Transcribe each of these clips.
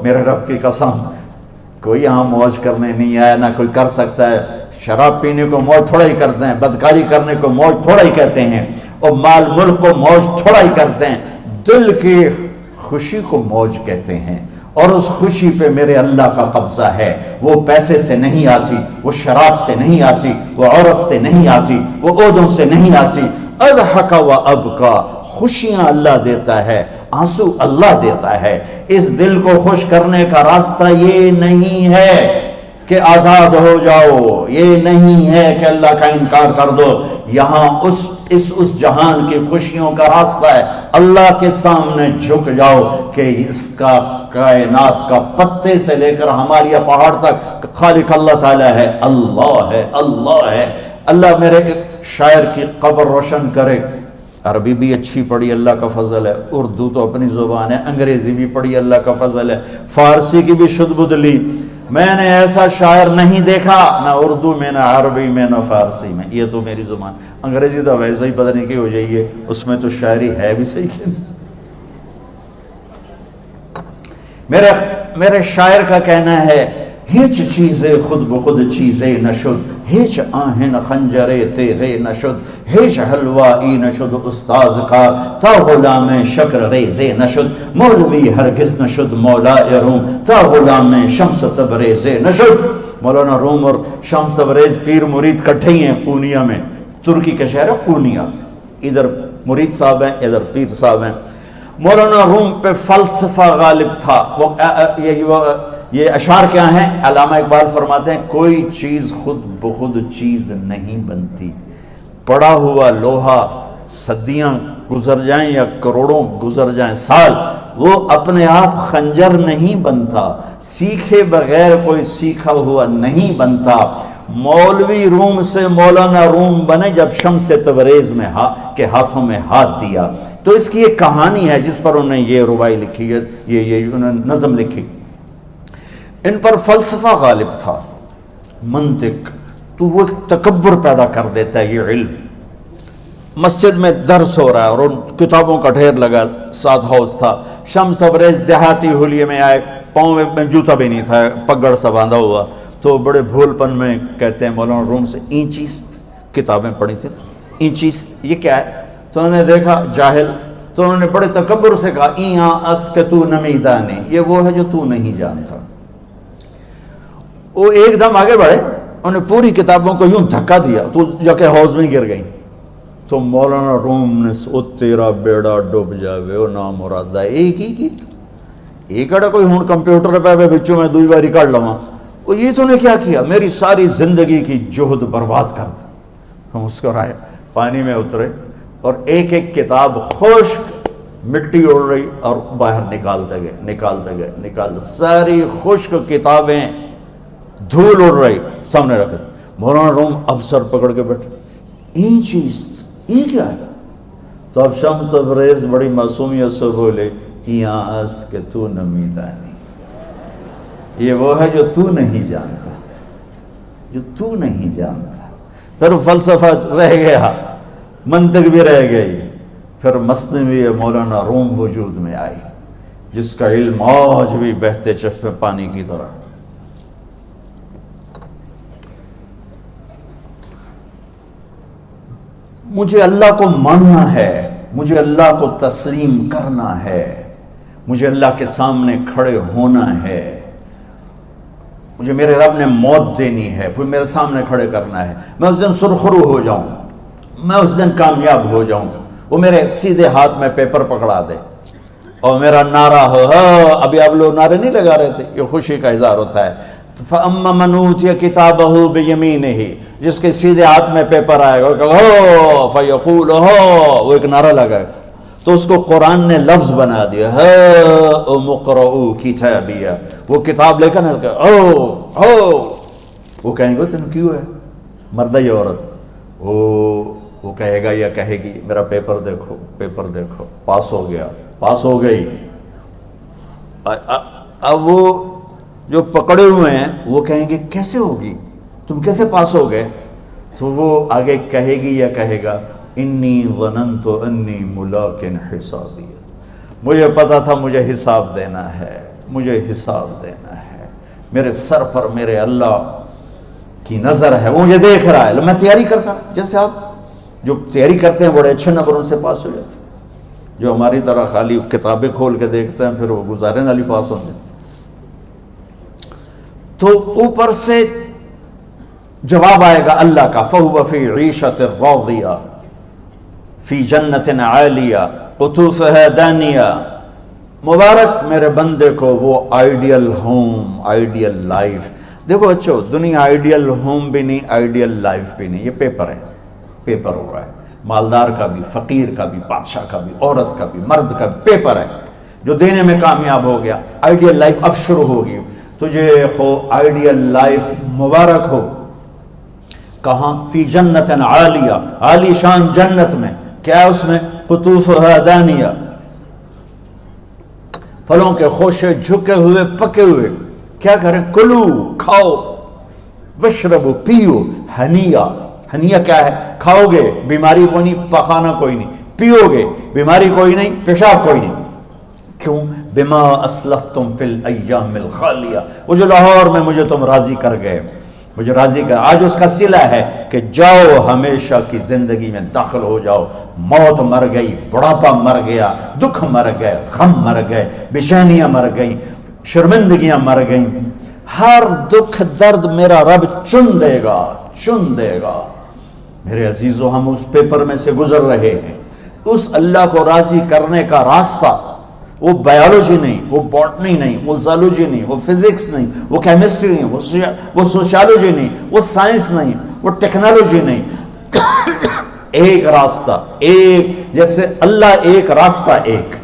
میرے رب کی قسم کوئی یہاں موج کرنے نہیں آیا، نہ کوئی کر سکتا ہے۔ شراب پینے کو موج تھوڑا ہی کرتے ہیں، بدکاری کرنے کو موج تھوڑا ہی کہتے ہیں، اور مال ملک کو موج تھوڑا ہی کرتے ہیں، دل کی خوشی کو موج کہتے ہیں۔ اور اس خوشی پہ میرے اللہ کا قبضہ ہے، وہ پیسے سے نہیں آتی، وہ شراب سے نہیں آتی، وہ عورت سے نہیں آتی، وہ عہدوں سے نہیں آتی۔ اضحک و ابکا، خوشیاں اللہ دیتا ہے، آنسو اللہ دیتا ہے۔ اس دل کو خوش کرنے کا راستہ یہ نہیں ہے کہ آزاد ہو جاؤ، یہ نہیں ہے کہ اللہ کا انکار کر دو۔ یہاں اس جہان کی خوشیوں کا راستہ ہے، اللہ کے سامنے جھک جاؤ کہ اس کا کائنات کا پتے سے لے کر ہماری پہاڑ تک خالق اللہ تعالیٰ ہے، اللہ ہے، اللہ ہے۔ اللہ میرے شاعر کی قبر روشن کرے۔ عربی بھی اچھی پڑھی، اللہ کا فضل ہے، اردو تو اپنی زبان ہے، انگریزی بھی پڑھی، اللہ کا فضل ہے، فارسی کی بھی شد بد لی۔ میں نے ایسا شاعر نہیں دیکھا، نہ اردو میں، نہ عربی میں، نہ فارسی میں، یہ تو میری زبان۔ انگریزی تو ویسے ہی پتہ نہیں کی ہو جائیے، اس میں تو شاعری ہے بھی صحیح ہے۔ میرے شاعر کا کہنا ہے، ہیچ چیزیں خود بخود چیزیں نشد، ہیچ آہن خنجرے تیغے نشد، ہیچ حلوائی نشد استاذ کا، تا غلام شکر ریزے نشد، مولوی ہرگز نشد مولا روم، تا غلام شمس تبریز نشد۔ مولانا روم اور شمس تبریز پیر مرید کٹھے ہی ہیں پونیا میں، ترکی کا شہر ہے پونیا، ادھر مرید صاحب ہیں، ادھر پیر صاحب ہیں۔ مولانا روم پہ فلسفہ غالب تھا۔ یہ اشعار کیا ہیں؟ علامہ اقبال فرماتے ہیں، کوئی چیز خود بخود چیز نہیں بنتی، پڑا ہوا لوہا صدیاں گزر جائیں یا کروڑوں گزر جائیں سال، وہ اپنے آپ خنجر نہیں بنتا، سیکھے بغیر کوئی سیکھا ہوا نہیں بنتا۔ مولوی روم سے مولانا روم بنے جب شمس تبریز میں کے ہاتھوں میں ہاتھ دیا۔ تو اس کی ایک کہانی ہے جس پر انہوں نے یہ ربائی لکھی ہے، یہ انہوں نے نظم لکھی۔ ان پر فلسفہ غالب تھا، منطق، تو وہ تکبر پیدا کر دیتا ہے یہ علم۔ مسجد میں درس ہو رہا ہے اور ان کتابوں کا ڈھیر لگا، ساتھ ہاؤس تھا۔ شمس تبریز دیہاتی حلیے میں آئے، پاؤں میں جوتا بھی نہیں تھا، پگڑ سا باندھا ہوا، تو بڑے بھول پن میں کہتے ہیں مولانا روم سے، اینچیست کتابیں پڑھی تھیں، اینچیست یہ کیا ہے؟ تو انہوں نے دیکھا جاہل، تو انہوں نے بڑے تکبر سے کہا، ایہاں است کہ تو نمیدانی، یہ وہ ہے جو تو نہیں جانتا۔ وہ ایک دم آگے بڑھے، انہوں نے پوری کتابوں کو یوں دھکا دیا تو جا کے حوض میں گر گئی۔ تو مولانا روم نے او تیرا بیڑا ڈوب جاوے او نام مرادہ، ایک ہی کی ایک اڑا کوئی ہون کمپیوٹر پہ بچوں میں دوئی باری کر لواں، وہ یہ تو نے کیا کیا، میری ساری زندگی کی جہد برباد کر دی۔ ہم مسکرائے، پانی میں اترے اور ایک ایک کتاب خشک مٹی اڑ رہی اور باہر نکالتے گئے، ساری خشک کتابیں دھول اڑ رہی سامنے رکھے۔ مولانا روم اب سر پکڑ کے بیٹھے، این چیز یہ کیا ہے؟ تو اب شمس تبریز بڑی معصومیت سے بولے، یہاں است کہ تو نمیدانی، یہ وہ ہے جو تو نہیں جانتا، جو تو نہیں جانتا۔ پھر فلسفہ رہ گیا، منطق بھی رہ گئی، پھر مثنوی مولانا روم وجود میں آئی، جس کا علم آج بھی بہتے چشمے پانی کی طرح۔ مجھے اللہ کو ماننا ہے، مجھے اللہ کو تسلیم کرنا ہے، مجھے اللہ کے سامنے کھڑے ہونا ہے، مجھے میرے رب نے موت دینی ہے، پھر میرے سامنے کھڑے کرنا ہے، میں اس دن سرخرو ہو جاؤں، میں اس دن کامیاب ہو جاؤں، وہ میرے سیدھے ہاتھ میں پیپر پکڑا دے اور میرا نعرہ ہو، ابھی آپ لوگ نعرے نہیں لگا رہے تھے، یہ خوشی کا اظہار ہوتا ہے۔ فَأَمَّا مَنْ أُوتِيَ كِتَابَهُ بِيَمِينِهِ، جس کے سیدھے ہاتھ میں پیپر آئے گا، فَيَقُولُ وہ ایک نعرہ لگائے گا، تو اس کو قرآن نے لفظ بنا دیا، هَاؤْمُ اقْرَءُوا كِتَابِيَهْ، وہ کتاب لے کر وہ کہیں گے تم کیوں ہے، مرد یا عورت، وہ کہے گا یا کہے گی میرا پیپر دیکھو، پیپر دیکھو، پاس ہو گیا، پاس ہو گئی۔ اب وہ جو پکڑے ہوئے ہیں وہ کہیں گے کیسے ہوگی، تم کیسے پاس ہو گئے؟ تو وہ آگے کہے گی یا کہے گا، انی ظننت انی ملاق حسابی، مجھے پتا تھا مجھے حساب دینا ہے، مجھے حساب دینا ہے، میرے سر پر میرے اللہ کی نظر ہے، وہ مجھے دیکھ رہا ہے۔ میں تیاری کرتا ہوں، جیسے آپ جو تیاری کرتے ہیں بڑے اچھے نمبروں سے پاس ہو جاتے ہیں، جو ہماری طرح خالی کتابیں کھول کے دیکھتے ہیں پھر وہ گزارے والی پاس ہوتے ہیں۔ تو اوپر سے جواب آئے گا اللہ کا، فَهُوَ فِي عِيشَةٍ رَاضِيَةٍ فِي جَنَّةٍ عَالِيَةٍ قُطُوفُهَا دَانِيَةٌ۔ مبارک میرے بندے کو وہ آئیڈیل ہوم، آئیڈیل لائف۔ دیکھو بچو، دنیا آئیڈیل ہوم بھی نہیں، آئیڈیل لائف بھی نہیں، یہ پیپر ہے، پیپر ہو رہا ہے، مالدار کا بھی، فقیر کا بھی، بادشاہ کا بھی، عورت کا بھی، مرد کا بھی پیپر ہے۔ جو دینے میں کامیاب ہو گیا، آئیڈیل لائف اب شروع ہوگی۔ تجھے ہو آئیڈیل لائف مبارک ہو۔ کہاں؟ فی جنت عالیہ، عالی شان جنت میں، کیا اس میں؟ قطوفها دانیہ، پھلوں کے خوشے جھکے ہوئے پکے ہوئے۔ کیا کریں؟ کلو، کھاؤ، وشربو، پیو، ہنیا۔ ہنیا کیا ہے؟ کھاؤ گے بیماری کوئی نہیں، پخانا کوئی نہیں، پیو گے بیماری کوئی نہیں، پیشاب کوئی نہیں۔ کیوں؟ بما اسلفتم فی الایام الخالیہ، وہ جو لاہور میں مجھے تم راضی کر گئے، مجھے راضی کر، آج اس کا صلہ ہے کہ جاؤ ہمیشہ کی زندگی میں داخل ہو جاؤ۔ موت مر گئی، بڑھاپا مر گیا، دکھ مر گئے، غم مر گئے، بے-چینیاں مر گئیں، شرمندگیاں مر گئیں۔ ہر دکھ درد میرا رب چن دے گا، چن دے گا۔ میرے عزیزو، ہم اس پیپر میں سے گزر رہے ہیں۔ اس اللہ کو راضی کرنے کا راستہ، وہ بایولوجی نہیں، وہ باٹنی نہیں، وہ زالوجی نہیں، وہ فزکس نہیں، وہ کیمسٹری نہیں، وہ سوشیالوجی نہیں، وہ سائنس نہیں، وہ ٹیکنالوجی نہیں۔ ایک راستہ، ایک، جیسے اللہ ایک، راستہ ایک،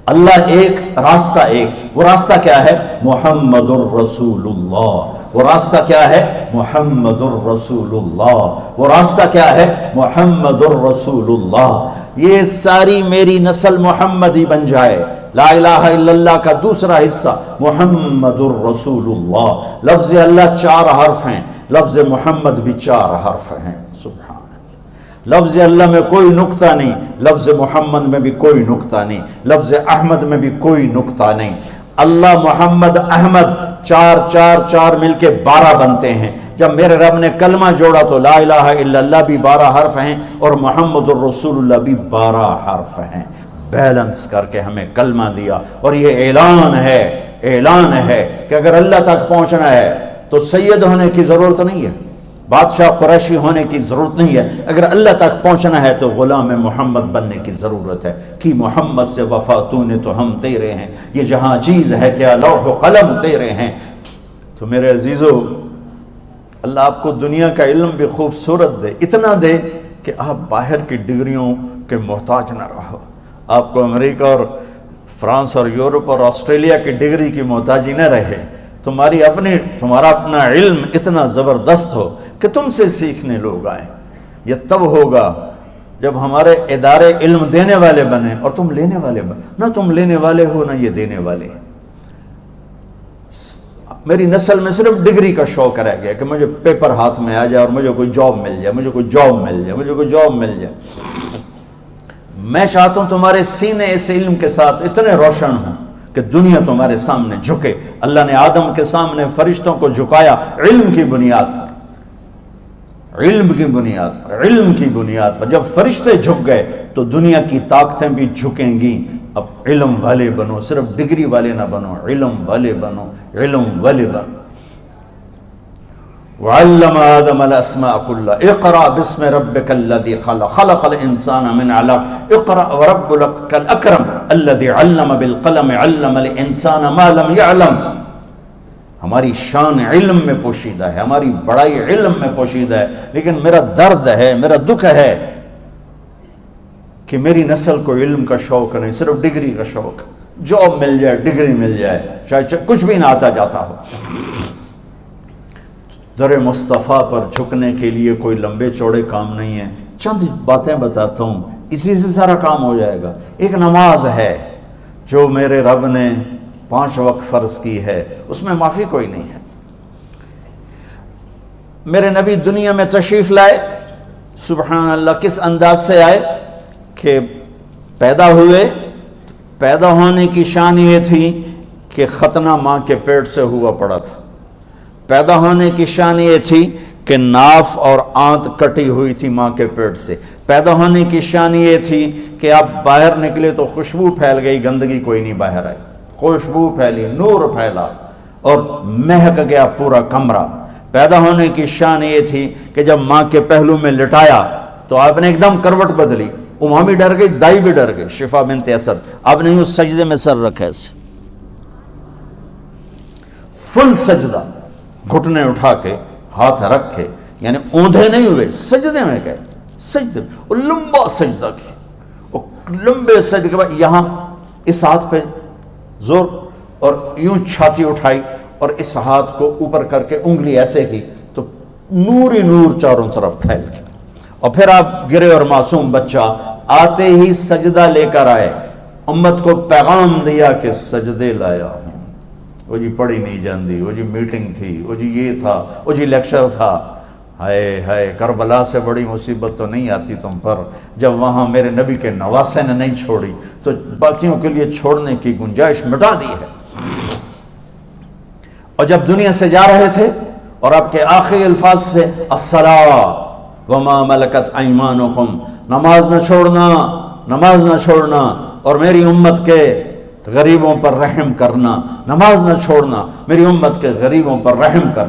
اللہ ایک، راستہ ایک۔ وہ راستہ کیا ہے؟ محمد الرسول اللہ۔ وہ راستہ کیا ہے؟ محمد الرسول اللہ۔ وہ راستہ کیا ہے؟ محمد الرسول اللہ۔ یہ ساری میری نسل محمدی بن جائے۔ لا الہ الا اللہ کا دوسرا حصہ محمد الرسول اللہ۔ لفظ اللہ 4 حرف ہیں، لفظ محمد بھی 4 حرف ہیں۔ سبحان اللہ۔ لفظ اللہ میں کوئی نقطہ نہیں، لفظ محمد میں بھی کوئی نقطہ نہیں، لفظ احمد میں بھی کوئی نقطہ نہیں۔ اللہ، محمد، احمد، 4 4 4 مل کے 12 بنتے ہیں۔ جب میرے رب نے کلمہ جوڑا تو لا الہ الا اللہ بھی 12 حرف ہیں اور محمد الرسول اللہ بھی 12 حرف ہیں۔ بیلنس کر کے ہمیں کلمہ دیا، اور یہ اعلان ہے، اعلان ہے کہ اگر اللہ تک پہنچنا ہے تو سید ہونے کی ضرورت نہیں ہے، بادشاہ قریشی ہونے کی ضرورت نہیں ہے۔ اگر اللہ تک پہنچنا ہے تو غلام محمد بننے کی ضرورت ہے۔ کہ محمد سے وفا تو نے تو ہم تیرے ہیں، یہ جہاں چیز ہے کیا لوح و قلم تیرے ہیں۔ تو میرے عزیزو، اللہ آپ کو دنیا کا علم بھی خوبصورت دے، اتنا دے کہ آپ باہر کی ڈگریوں کے محتاج نہ رہو، آپ کو امریکہ اور فرانس اور یورپ اور آسٹریلیا کی ڈگری کی محتاجی نہ رہے، تمہارا اپنا علم اتنا زبردست ہو کہ تم سے سیکھنے لوگ آئیں۔ یہ تب ہوگا جب ہمارے ادارے علم دینے والے بنے اور تم لینے والے بنے، نہ تم لینے والے ہو نہ یہ دینے والے۔ میری نسل میں صرف ڈگری کا شوق رہ گیا کہ مجھے پیپر ہاتھ میں آ جائے اور مجھے کوئی جاب مل جائے، مجھے کوئی جاب مل جائے، مجھے کوئی جاب مل جائے۔ میں چاہتا ہوں تمہارے سینے اس علم کے ساتھ اتنے روشن ہوں کہ دنیا تمہارے سامنے جھکے۔ اللہ نے آدم کے سامنے فرشتوں کو جھکایا علم کی بنیاد پر، علم کی بنیاد پر، علم کی بنیاد پر۔ جب فرشتے جھک گئے تو دنیا کی طاقتیں بھی جھکیں گی۔ اب علم والے بنو، صرف ڈگری والے نہ بنو، علم والے بنو، علم والے بنو۔ وعلم آدم الاسماء كلها اقرأ باسم ربك الذي خلق خلق الانسان من علق اقرأ وربك الاكرم الذي علم بالقلم علم الانسان ما لم يعلم۔ ہماری شان علم میں پوشیدہ ہے، ہماری بڑائی علم میں پوشیدہ ہے، لیکن میرا درد ہے، میرا دکھ ہے کہ میری نسل کو علم کا شوق نہیں، صرف ڈگری کا شوق۔ جاب مل جائے، ڈگری مل جائے، چاہے کچھ بھی نہ آتا جاتا ہو۔ در مصطفیٰ پر جھکنے کے لیے کوئی لمبے چوڑے کام نہیں ہیں، چند باتیں بتاتا ہوں، اسی سے سارا کام ہو جائے گا۔ ایک نماز ہے جو میرے رب نے 5 وقت فرض کی ہے، اس میں معافی کوئی نہیں ہے۔ میرے نبی دنیا میں تشریف لائے، سبحان اللہ، کس انداز سے آئے کہ پیدا ہوئے، پیدا ہونے کی شان یہ تھی کہ ختنہ ماں کے پیٹ سے ہوا پڑا تھا. پیدا ہونے کی شان یہ تھی کہ ناف اور آنت کٹی ہوئی تھی ماں کے پیٹ سے. پیدا ہونے کی شان یہ تھی کہ آپ باہر نکلے تو خوشبو پھیل گئی, گندگی کوئی نہیں باہر آئی, خوشبو پھیلی, نور پھیلا اور مہک گیا پورا کمرہ. پیدا ہونے کی شان یہ تھی کہ جب ماں کے پہلو میں لٹایا تو آپ نے ایک دم کروٹ بدلی. ماں بھی ڈر گئی, دائی بھی ڈر گئی, شفا بنت اسد. آپ نے اس سجدے میں سر رکھا ایسے فل سجدہ, گھٹنے اٹھا کے ہاتھ رکھے, یعنی اوندھے نہیں ہوئے, سجدے میں گئے. سجدے اور لمبا سجدہ کیا, اور لمبے سجدے کے بعد یہاں اس ہاتھ پہ زور اور یوں چھاتی اٹھائی اور اس ہاتھ کو اوپر کر کے انگلی ایسے کی تو نور ہی نور چاروں طرف پھیل گیا. اور پھر آپ گرے اور معصوم بچہ آتے ہی سجدہ لے کر آئے, امت کو پیغام دیا کہ سجدے لایا ہوں. وہ جی پڑھی نہیں جاندی, وہ جی میٹنگ تھی, وہ جی یہ تھا, وہ جی لیکچر تھا. ہائے ہائے, کربلا سے بڑی مصیبت تو نہیں آتی تم پر جب وہاں میرے نبی کے نواسے نے نہیں چھوڑی تو باقیوں کے لیے چھوڑنے کی گنجائش مٹا دی ہے. اور جب دنیا سے جا رہے تھے اور آپ کے آخری الفاظ تھے الصلاۃ وما ملکت ایمانکم, نماز نہ چھوڑنا, نماز نہ چھوڑنا, اور میری امت کے غریبوں پر رحم کرنا, نماز نہ چھوڑنا, میری امت کے غریبوں پر رحم کر.